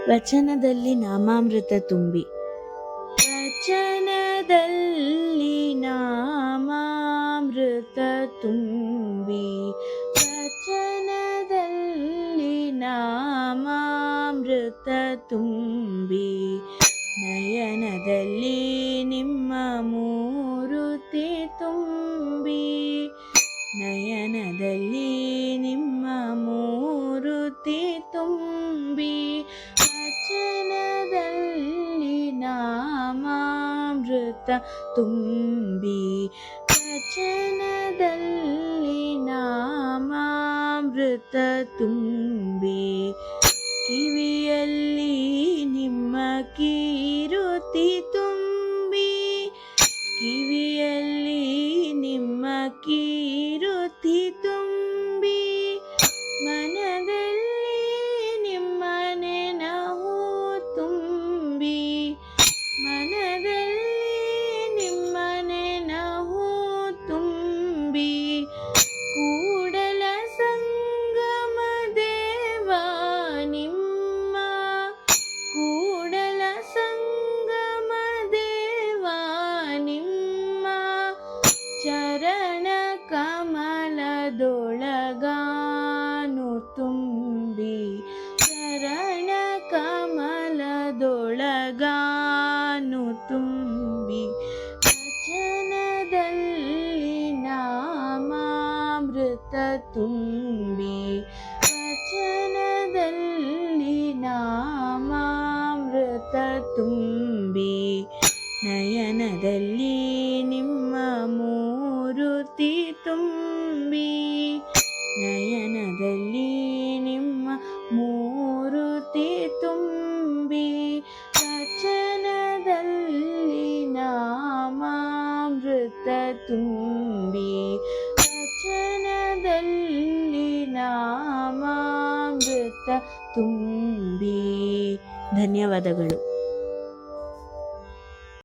ವಚನದಲ್ಲಿ ನಾಮಾಮೃತ ತುಂಬಿ. ವಚನದಲ್ಲಿ ನಾಮಾಮೃತ ತುಂಬಿ, ವಚನದಲ್ಲಿ ನಾಮಾಮೃತ ತುಂಬಿ, ನಯನದಲ್ಲಿ ನಿಮ್ಮ ಮೂರುತಿ ತುಂಬಿ, ನಯನದಲ್ಲಿ ನಿಮ್ಮ ಮೂರುತಿ ತುಂಬಿ, ವಚನದಲ್ಲಿ ನಾಮಾಮೃತ ತುಂಬಿ, ವಚನದಲ್ಲಿ ನಾಮಾಮೃತ ತುಂಬಿ, ಕಿವಿಯಲ್ಲಿ ನಿಮ್ಮ ಕೀರುತಿ ತುಂಬಿ, ಕಿವಿಯಲ್ಲಿ ನಿಮ್ಮ ಕೀರುತಿ ತುಂಬಿ, ಮನದಲ್ಲಿ ನಿಮ್ಮ ನೆನಹು ತುಂಬಿ, ಮನದಲ್ಲಿ ನಿಮ್ಮ ನೆನಹು ತುಂಬಿ, ಕೂಡಲ ಸಂಗಮ ದೇವ ನಿಮ್ಮ, ಕೂಡಲ ಸಂಗಮ ದೇವ ನಿಮ್ಮ, ಚರಣ ಕಮಲದೊಳಗಾನು ತುಂಬಿ, ಚರಣ ಕಮಲದೊಳಗಾನು ತುಂಬಿ, ವಚನದಲ್ಲಿ ನಾಮಾಮೃತ ತುಂಬಿ, ವಚನದಲ್ಲಿ ನಾಮಾಮೃತ ತುಂಬಿ, ನಯನದಲ್ಲಿ ನಿಮ್ಮ ಮೂರುತಿ ತುಂಬಿ, ನಯನದಲ್ಲಿ ನಿಮ್ಮ ಮೂರುತಿ ತುಂಬಿ, ವಚನದಲ್ಲಿ ನಾಮಾಮೃತ ತುಂಬಿ, ವಚನದಲ್ಲಿ ನಾಮಾಮೃತ ತುಂಬಿ. ಧನ್ಯವಾದಗಳು.